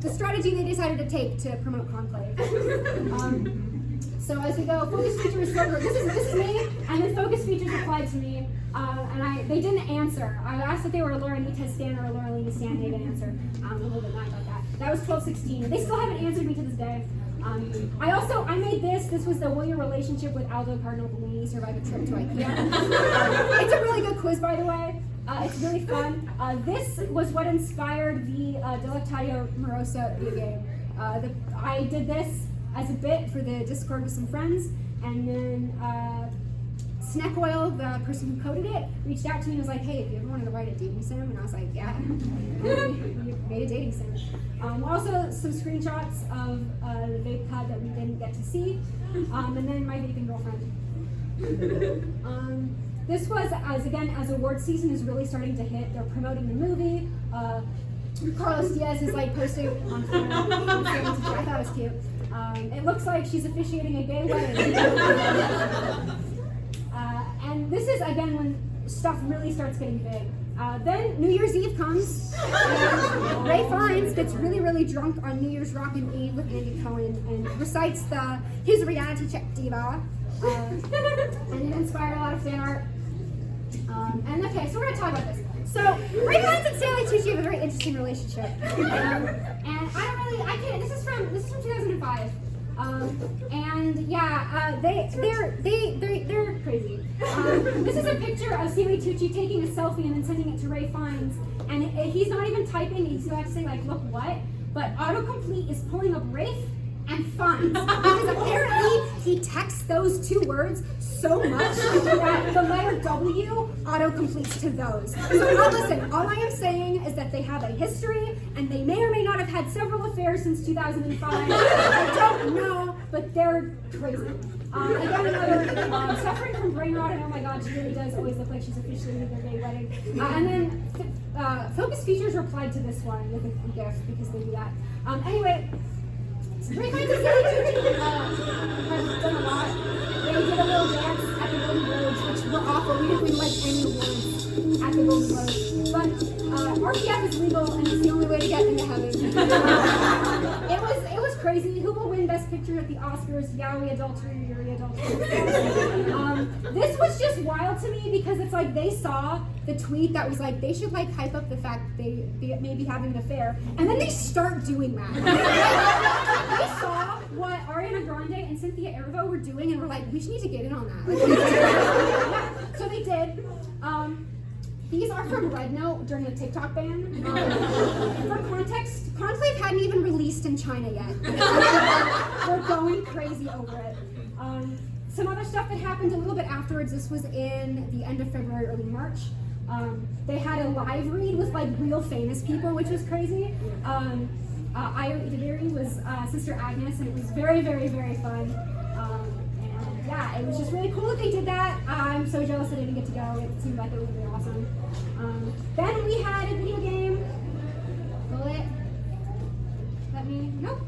S1: the strategy they decided to take to promote Conclave. So as we go, focus features, this is me, and then focus features applied to me, and they didn't answer. I asked if they were a Laura Nitez stan or a Laura Lena stan, they didn't answer. I'm a little bit mad about that. That was 12/16, and they still haven't answered me to this day. I made this was the Will Your Relationship with Aldo Cardinal Bellini Survive a Trip to IKEA. It's a really good quiz, by the way. It's really fun. This was what inspired the Delectatio Morosa video game. I did this as a bit for the Discord with some friends, and then Snack Oil, the person who coded it, reached out to me and was like, hey, if you ever wanted to write a dating sim, and I was like, yeah, we made a dating sim. Also, some screenshots of the vape pod that we didn't get to see, and then my vaping girlfriend. This was, as award season is really starting to hit, they're promoting the movie. Carlos Diaz is like posting on Twitter. I thought it was cute. It looks like she's officiating a gay wedding. And this is, again, when stuff really starts getting big. Then New Year's Eve comes, and Ray Fiennes gets really, really drunk on New Year's Rockin' Eve with Andy Cohen and recites his reality check diva. And it inspired a lot of fan art. And okay, so we're gonna talk about this. So Ray Fiennes and Stanley Tucci have a very interesting relationship. And this is from 2005. And yeah, they're crazy. This is a picture of Stanley Tucci taking a selfie and then sending it to Ray Fiennes. And he's not even typing, he's about to say like, look what? But autocomplete is pulling up Rafe and Fiennes. Because apparently he texts those two words so much that the letter W auto-completes to those. So now listen, all I am saying is that they have a history, and they may or may not have had several affairs since 2005. I don't know, but they're crazy. Again, another suffering from brain rot, and oh my god, she really does always look like she's officially at their gay wedding. And then focus features replied to this one with a GIF, because they do that. Anyway, Ray Fiennes and Stanley Tucci have done a lot. They did a little dance at the Golden Globes, which were awful. We didn't win like any awards at the Golden Globes. But RPF is legal, and it's the only way to get into heaven. It was crazy. Who will win Best Picture at the Oscars? Yowie adultery, Yuri adultery. This was just wild to me because it's like they saw the tweet that was like they should like hype up the fact that they may be having an affair, and then they start doing that. They saw what Ariana Grande and Cynthia Erivo were doing, and were like, we should need to get in on that. So they did. These are from Red Note during the TikTok ban. For context, Conclave hadn't even released in China yet. We're going crazy over it. Some other stuff that happened a little bit afterwards, this was in the end of February, early March. They had a live read with like real famous people, which was crazy. Io Idabiri was Sister Agnes, and it was very, very, very fun. And yeah, it was just really cool that they did that. I'm so jealous I didn't get to go. It seemed like it was really awesome. Then we had a video game. Will it let me? Nope.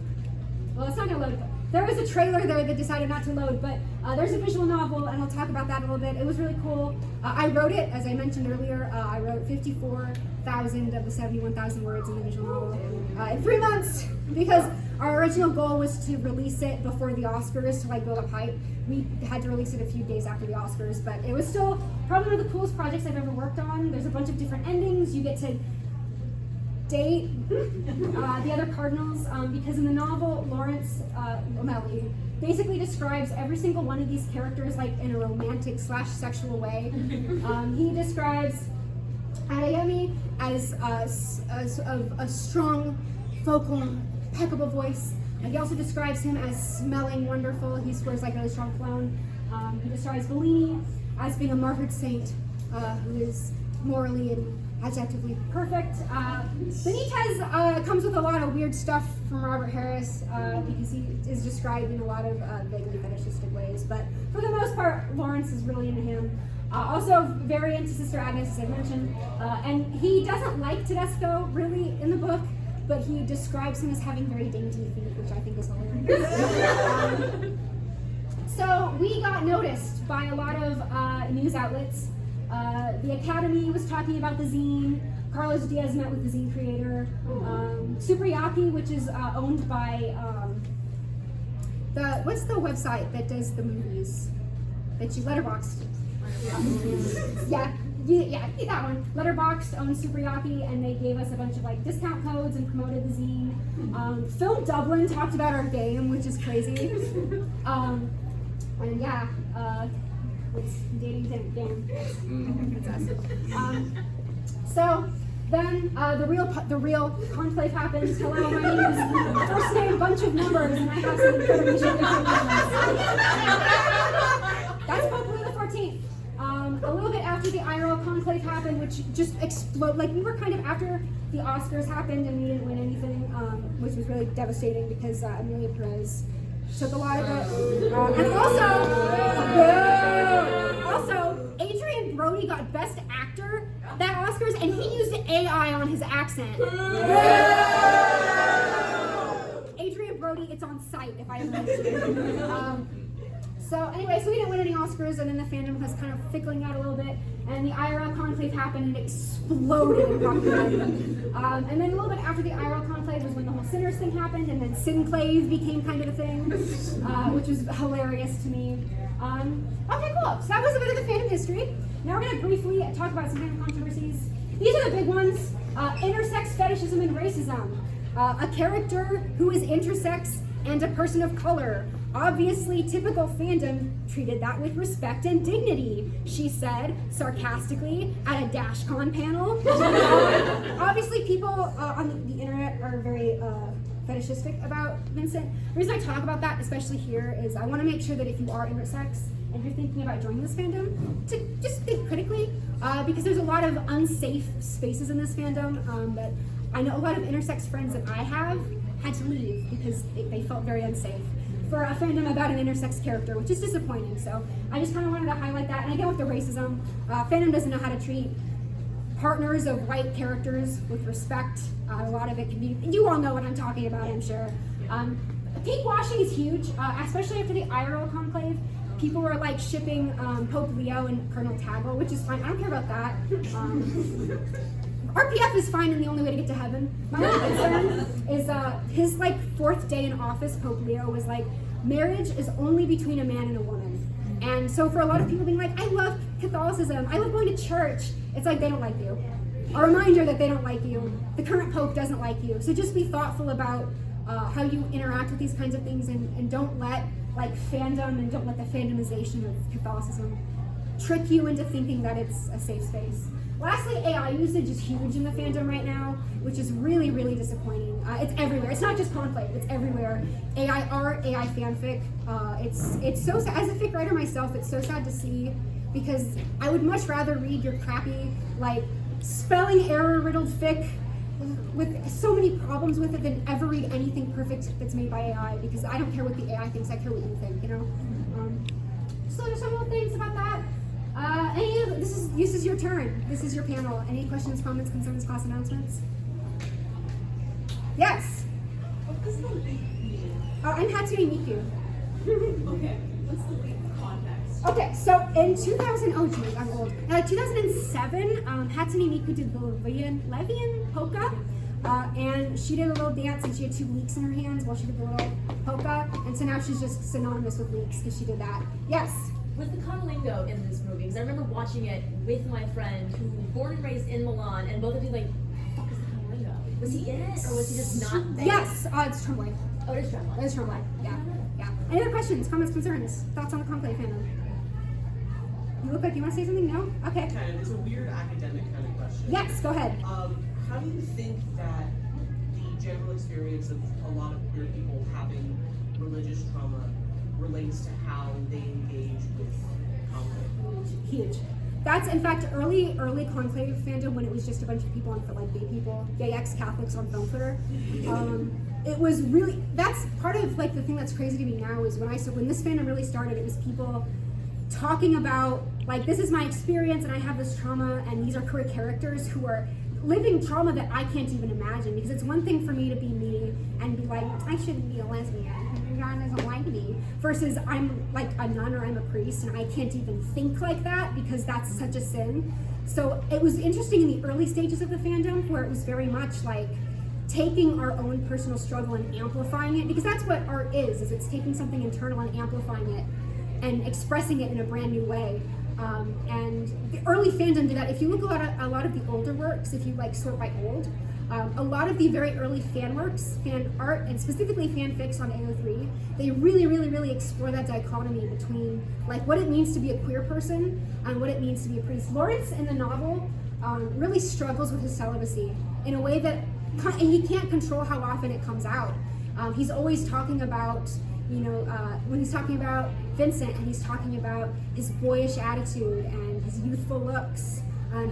S1: Well, it's not gonna load. There was a trailer there that decided not to load, but there's a visual novel, and I'll talk about that a little bit. It was really cool. I wrote it, as I mentioned earlier. I wrote 54,000 of the 71,000 words in the visual novel in 3 months, because our original goal was to release it before the Oscars to like build up hype. We had to release it a few days after the Oscars, but it was still probably one of the coolest projects I've ever worked on. There's a bunch of different endings. You get to date the other cardinals, because in the novel, Lawrence O'Malley basically describes every single one of these characters like in a romantic / sexual way. He describes Adeyemi as a strong, vocal, impeccable voice. He also describes him as smelling wonderful. He swears like a really strong cologne. He describes Bellini as being a martyred saint who is morally and adjectively perfect. Benitez comes with a lot of weird stuff from Robert Harris because he is described in a lot of vaguely fetishistic ways. But for the most part, Lawrence is really into him. Also very into Sister Agnes, as I mentioned. And he doesn't like Tedesco really in the book, but he describes him as having very dainty feet, which I think is hilarious. So we got noticed by a lot of news outlets The Academy was talking about the zine. Carlos Diaz met with the zine creator. Superyaki, which is owned by what's the website that does the movies? That you Letterboxd. Yeah, that one. Letterboxd owns Superyaki, and they gave us a bunch of like discount codes and promoted the zine. Film Dublin talked about our game, which is crazy. And yeah, it's dating game. That's us. So then the real conclave happens. Hello, my name is first name bunch of numbers, and I have some information. That's Pope Leo the 14th. A little bit after the IRL conclave happened, which just exploded. Like we were kind of after the Oscars happened, and we didn't win anything, which was really devastating because Amelia Perez took a lot of it. And also, Adrian Brody got Best Actor that Oscars, and he used AI on his accent. Adrian Brody, it's on site if I ever mention it. So anyway, so we didn't win any Oscars, and then the fandom was kind of fickling out a little bit, and the IRL conclave happened and it exploded in popularity. And then a little bit after the IRL conclave was when the whole Sinners thing happened, and then Sinclave became kind of a thing, which was hilarious to me. Okay, cool. So that was a bit of the fandom history. Now we're going to briefly talk about some fandom controversies. These are the big ones. Intersex fetishism and racism. A character who is intersex and a person of color. Obviously, typical fandom treated that with respect and dignity, she said, sarcastically, at a DashCon panel. Obviously, people on the internet are very fetishistic about Vincent. The reason I talk about that, especially here, is I want to make sure that if you are intersex and you're thinking about joining this fandom, to just think critically, because there's a lot of unsafe spaces in this fandom that I know a lot of intersex friends that I have had to leave because they felt very unsafe for a fandom about an intersex character, which is disappointing. So I just kind of wanted to highlight that. And again, with the racism, fandom doesn't know how to treat partners of white characters with respect. A lot of it can be, you all know what I'm talking about, I'm sure. Pink washing is huge, especially after the IRL conclave. People were like shipping Pope Leo and Colonel Taggle, which is fine. I don't care about that. RPF is fine and the only way to get to heaven. My only concern is his like 4th day in office, Pope Leo, was like, marriage is only between a man and a woman. And so for a lot of people being like, I love Catholicism, I love going to church, it's like they don't like you. A reminder that they don't like you. The current Pope doesn't like you. So just be thoughtful about how you interact with these kinds of things, and don't let like fandom and don't let the fandomization of Catholicism trick you into thinking that it's a safe space. Lastly, AI usage is huge in the fandom right now, which is really, really disappointing. It's everywhere. It's not just Conclave, it's everywhere. AI art, AI fanfic. It's so sad. As a fic writer myself, it's so sad to see, because I would much rather read your crappy, like, spelling error riddled fic with so many problems with it than ever read anything perfect that's made by AI, because I don't care what the AI thinks, I care what you think, you know? So there's some little things about that. This is your turn. This is your panel. Any questions, comments, concerns, class announcements? Yes.
S2: What does the leak mean?
S1: I'm Hatsune Miku.
S2: Okay. What's the leak context?
S1: Okay, so in 2007, Hatsune Miku did the Levian polka, and she did a little dance, and she had 2 leeks in her hands while she did the little polka, and so now she's just synonymous with leeks because she did that. Yes.
S3: With the cunnilingo in this movie, because I remember watching it with my friend who was born and raised in Milan, and both of you like, what the fuck is the cunnilingo? Was he in it, or was he just not there?
S1: Yes, it's Tremblay.
S3: Oh, it is Tremblay.
S1: It's Tremblay, yeah. Any other questions, comments, concerns, thoughts on the Conclave fandom? You look like you want to say something? No? Okay.
S4: Kind of, it's a weird academic kind of question.
S1: Yes, go ahead.
S4: How do you think that the general experience of a lot of queer people having religious trauma relates to how they engage with conflict?
S1: Huge. That's in fact early Conclave fandom, when it was just a bunch of people on like gay people, gay ex-Catholics on film Twitter. It was really, that's part of like the thing that's crazy to me now is when this fandom really started, it was people talking about like, this is my experience and I have this trauma, and these are queer characters who are living trauma that I can't even imagine, because it's one thing for me to be me and be like, I shouldn't be a lesbian, God doesn't like me, versus I'm like a nun or I'm a priest and I can't even think like that because that's such a sin. So it was interesting in the early stages of the fandom where it was very much like taking our own personal struggle and amplifying it, because that's what art is it's taking something internal and amplifying it and expressing it in a brand new way. And the early fandom did that. If you look at a lot of the older works, if you like sort by old, a lot of the very early fan works, fan art, and specifically fanfics on AO3, they really explore that dichotomy between like what it means to be a queer person and what it means to be a priest. Lawrence in the novel really struggles with his celibacy in a way that he can't control how often it comes out. He's always talking about, when he's talking about Vincent and he's talking about his boyish attitude and his youthful looks,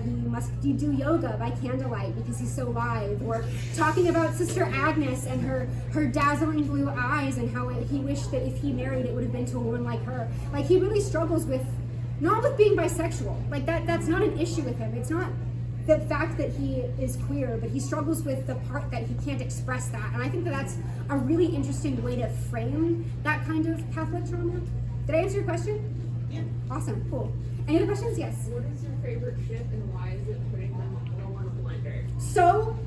S1: he must do yoga by candlelight because he's so live, or talking about Sister Agnes and her dazzling blue eyes and how he wished that if he married it would have been to a woman like her. Like he really struggles with, not with being bisexual, like that's not an issue with him. It's not the fact that he is queer, but he struggles with the part that he can't express that. And I think that that's a really interesting way to frame that kind of Catholic trauma. Did I answer your question?
S4: Yeah.
S1: Awesome, cool. Any other questions? Yes.
S2: What is your favorite ship and why is it putting them all on a blender?
S1: So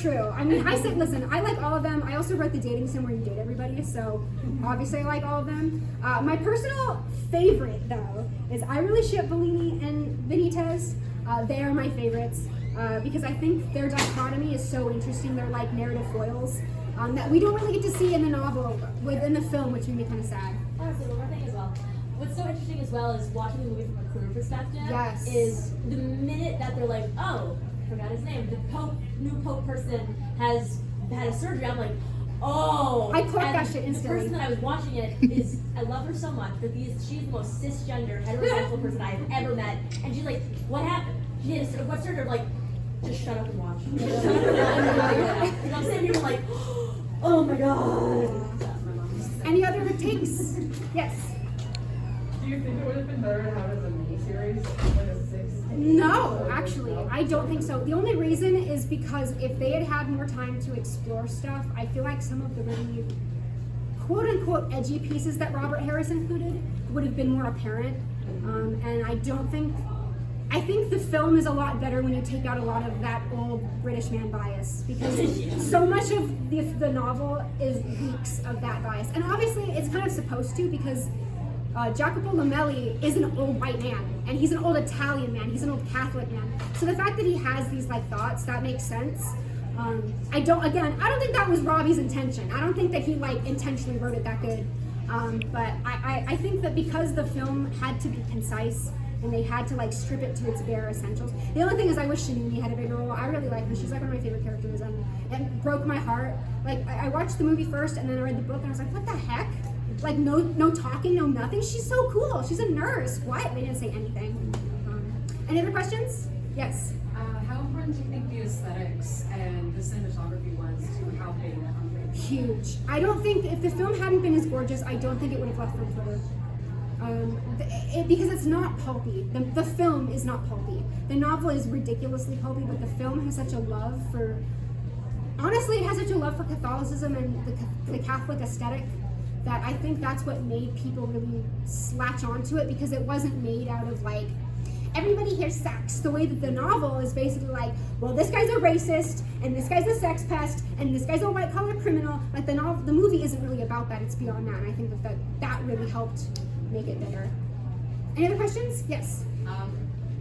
S1: true. I mean, listen, I like all of them. I also wrote the dating sim where you date everybody, so obviously I like all of them. My personal favorite, though, is I really ship Bellini and Benitez. They are my favorites because I think their dichotomy is so interesting. They're like narrative foils that we don't really get to see in the novel, within the film, which made me kind of sad.
S3: Oh, so one more thing as well. What's so interesting as well is watching the movie from a queer perspective.
S1: Yes.
S3: Is the minute that they're like, oh, I forgot his name, the new Pope person has had a surgery, I'm like, oh.
S1: I caught that shit instantly.
S3: The person that I was watching it is, I love her so much, but she's the most cisgender, heterosexual person I've ever met. And she's like, what happened? She had what surgery? I'm like, just shut up and watch. Just shut up and watch. And I'm sitting here like, oh my god.
S1: Any other takes? Yes.
S5: Do you think it would have been better to have it as a miniseries, like a 6?
S1: No, actually, I don't think so. The only reason is because if they had had more time to explore stuff, I feel like some of the really quote-unquote edgy pieces that Robert Harris included would have been more apparent. And I think the film is a lot better when you take out a lot of that old British man bias, because so much of the novel is leaks of that bias. And obviously it's kind of supposed to, because Jacopo Lamelli is an old white man, and he's an old Italian man, he's an old Catholic man. So the fact that he has these like thoughts, that makes sense. I don't think that was Robbie's intention. I don't think that he like intentionally wrote it that good. But I think that because the film had to be concise, and they had to like strip it to its bare essentials. The only thing is I wish Shanini had a bigger role. I really like her. She's like one of my favorite characters, and it broke my heart. Like I watched the movie first and then I read the book and I was like, what the heck? Like no talking, no nothing. She's so cool. She's a nurse. What? They didn't say anything. Any other questions? Yes.
S2: How important do you think the aesthetics and the cinematography was to helping Conclave?
S1: Huge. I don't think if the film hadn't been as gorgeous, I don't think it would have left from Twitter. Because it's not pulpy. The film is not pulpy. The novel is ridiculously pulpy, but the film has such a love for, honestly, it has such a love for Catholicism and the Catholic aesthetic that I think that's what made people really latch onto it, because it wasn't made out of like, everybody here's sex. The way that the novel is basically like, well, this guy's a racist, and this guy's a sex pest, and this guy's a white-collar criminal. Like the movie isn't really about that, it's beyond that, and I think that really helped make it better. Any other questions? Yes.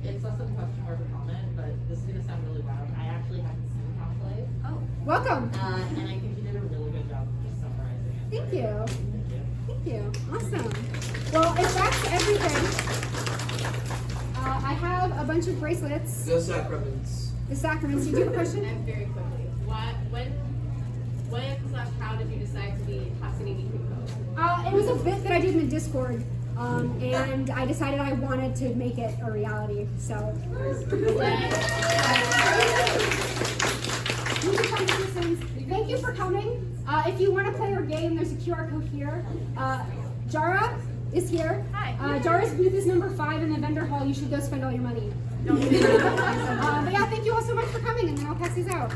S6: It's less of a question or a comment, but this is gonna sound really loud. I actually haven't seen Conclave.
S1: Oh, welcome.
S6: And I think you did a really good job of just summarizing it.
S1: Thank you.
S6: Thank you.
S1: Thank you. Awesome. Well, if that's everything, I have a bunch of bracelets.
S7: The sacraments.
S1: The sacraments. You do have a question?
S2: And very quickly, when/how did you decide to be Hasinini Kuko?
S1: It was a bit that I did in Discord, and I decided I wanted to make it a reality. So. Thank you for coming. If you want to play our game, there's a QR code here. Jara, is here.
S2: Hi.
S1: Dara's booth is number 5 in the vendor hall. You should go spend all your money.
S2: Don't do that.
S1: But yeah, thank you all so much for coming, and then I'll pass these out.